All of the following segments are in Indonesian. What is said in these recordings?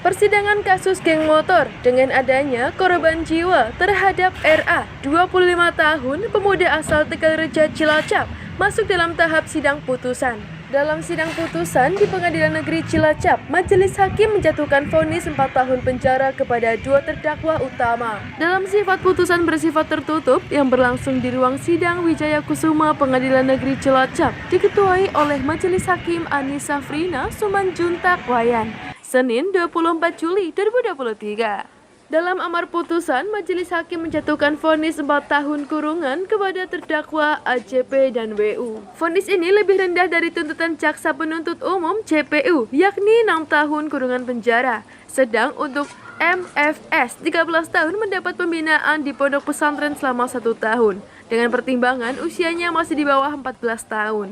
Persidangan kasus geng motor dengan adanya korban jiwa terhadap RA, 25 tahun, pemuda asal Tegalreja Cilacap, masuk dalam tahap sidang putusan. Dalam sidang putusan di Pengadilan Negeri Cilacap, Majelis Hakim menjatuhkan vonis 4 tahun penjara kepada dua terdakwa utama. Dalam sifat putusan bersifat tertutup yang berlangsung di ruang sidang Wijaya Kusuma Pengadilan Negeri Cilacap, diketuai oleh Majelis Hakim Ani Safrina Sumanjuntak Wayan, Senin 24 Juli 2023. Dalam amar putusan, Majelis Hakim menjatuhkan vonis 4 tahun kurungan kepada terdakwa AJP dan WU. Vonis ini lebih rendah dari tuntutan jaksa penuntut umum JPU, yakni 6 tahun kurungan penjara. Sedang untuk MFS 13 tahun mendapat pembinaan di pondok pesantren selama 1 tahun, dengan pertimbangan usianya masih di bawah 14 tahun.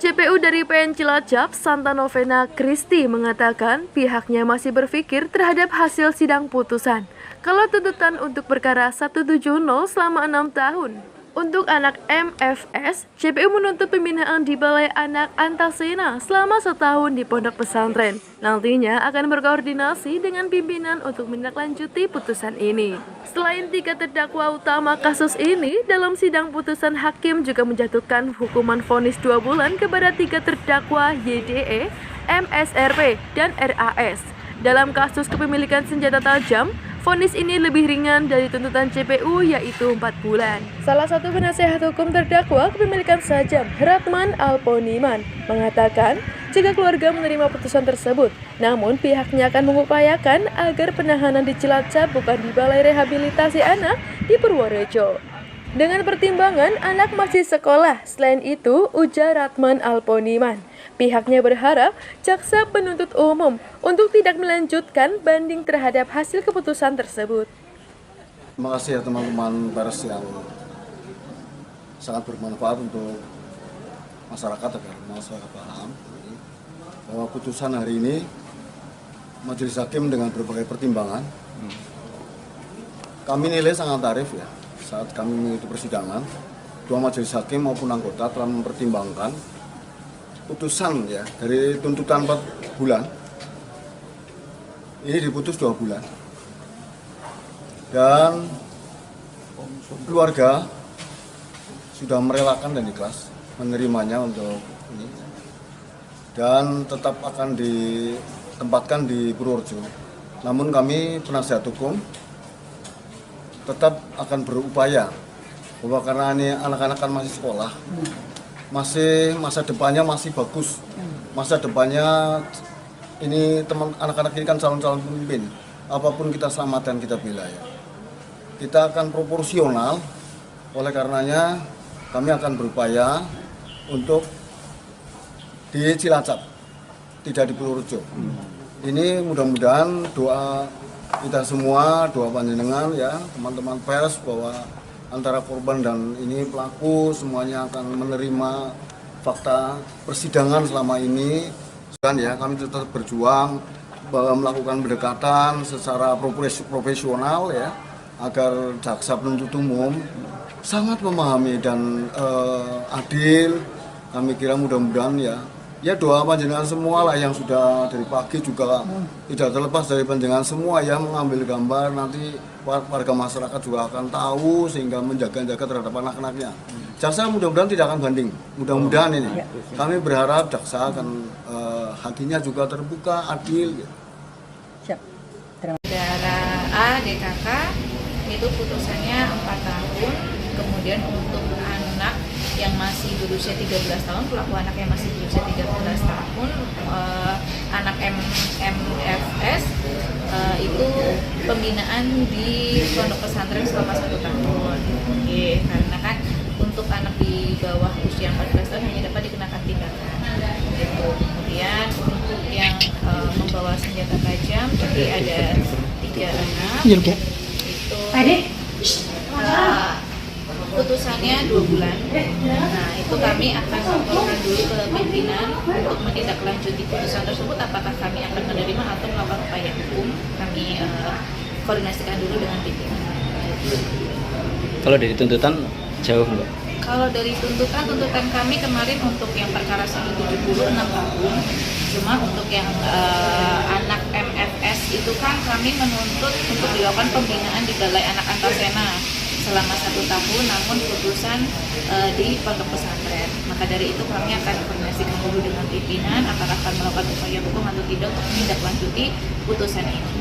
JPU dari PN Cilacap, Santa Novena Kristi, mengatakan pihaknya masih berpikir terhadap hasil sidang putusan kalau tuntutan untuk perkara 170 selama 6 tahun. Untuk anak MFS, JPU menuntut pembinaan di Balai Anak Antasena selama 1 tahun di pondok pesantren. Nantinya akan berkoordinasi dengan pimpinan untuk menindaklanjuti putusan ini. Selain 3 terdakwa utama kasus ini, dalam sidang putusan hakim juga menjatuhkan hukuman vonis 2 bulan kepada 3 terdakwa YDE, MSRP, dan RAS. Dalam kasus kepemilikan senjata tajam, vonis ini lebih ringan dari tuntutan JPU, yaitu 4 bulan. Salah satu penasehat hukum terdakwa kepemilikan sajam, Ratman Alponiman, mengatakan jika keluarga menerima putusan tersebut, namun pihaknya akan mengupayakan agar penahanan di Cilacap bukan di Balai Rehabilitasi Anak di Purworejo. Dengan pertimbangan anak masih sekolah, selain itu, ujar Ratman Alponiman, pihaknya berharap jaksa penuntut umum untuk tidak melanjutkan banding terhadap hasil keputusan tersebut. Terima kasih ya teman-teman pers yang sangat bermanfaat untuk masyarakat agar masyarakat paham bahwa putusan hari ini Majelis Hakim dengan berbagai pertimbangan kami nilai sangat arif ya. Saat kami mengikuti persidangan, dua majelis hakim maupun anggota telah mempertimbangkan putusan ya dari tuntutan 4 bulan ini diputus 2 bulan dan keluarga sudah merelakan dan ikhlas menerimanya untuk ini dan tetap akan ditempatkan di Purworejo. Namun kami penasihat hukum tetap akan berupaya bahwa karena ini anak-anak kan masih sekolah, masih masa depannya masih bagus, masa depannya ini teman anak-anak ini kan calon-calon pemimpin, apapun kita selamatkan kita bela ya. Kita akan proporsional, oleh karenanya kami akan berupaya untuk di Cilacap, tidak di Purworejo. Ini mudah-mudahan doa kita semua, doa panjenengan ya teman-teman pers bahwa antara korban dan ini pelaku semuanya akan menerima fakta persidangan selama ini. Dan ya kami tetap berjuang bahwa melakukan pendekatan secara profesional ya agar jaksa penuntut umum sangat memahami dan adil. Kami kira mudah-mudahan ya doa panjenengan semua lah yang sudah dari pagi juga tidak terlepas dari panjenengan semua ya mengambil gambar, nanti warga masyarakat juga akan tahu sehingga menjaga-jaga terhadap anak-anaknya. Jaksa mudah-mudahan tidak akan banding, mudah-mudahan ini. Kami berharap jaksa akan hakimnya juga terbuka, adil. Gitu. Saudara A, DKK itu putusannya 4 tahun, kemudian untuk anak yang masih berusia 13 tahun, pelaku anak yang masih berusia 13 tahun, anak MFS itu pembinaan di pondok pesantren selama 1 tahun. Karena kan untuk anak di bawah usia 14 tahun hanya dapat dikenakan tindakan. Gitu. Kemudian untuk yang membawa senjata tajam, jadi ada 3 anak. Itu putusannya 2 bulan. Nah, itu kami akan laporkan dulu ke pimpinan untuk menindaklanjuti putusan tersebut, apakah kami akan menerima atau melakukan upaya hukum. Kami koordinasikan dulu dengan pimpinan. Kalau dari tuntutan jauh enggak? Kalau dari tuntutan kami kemarin untuk yang perkara 170 6 tahun. Cuma untuk yang anak MFS itu kami menuntut untuk dilakukan pembinaan di Balai Anak Antasena selama 1 tahun, namun putusan di pondok pesantren. Maka dari itu kami akan koordinasikan dulu dengan pimpinan apakah akan melakukan upaya hukum atau tidak untuk menindaklanjuti putusan ini.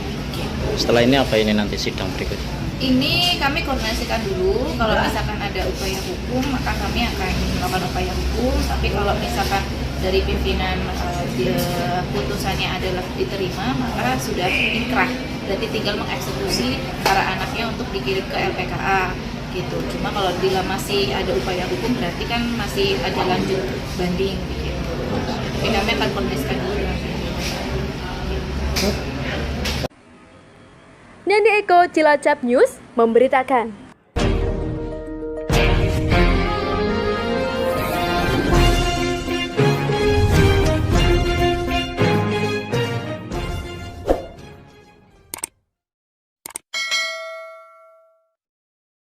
Setelah ini apa ini nanti sidang berikutnya? Ini kami koordinasikan dulu, kalau misalkan ada upaya hukum maka kami akan melakukan upaya hukum, tapi kalau misalkan dari pimpinan putusannya adalah diterima maka sudah inkrah, berarti tinggal mengeksekusi para anaknya untuk dikirim ke LPKA gitu. Cuma kalau bila masih ada upaya hukum berarti kan masih ada lanjut banding gitu. Tapi kami akan koordinasikan dulu dengan Nandi Eko, Cilacap News, memberitakan.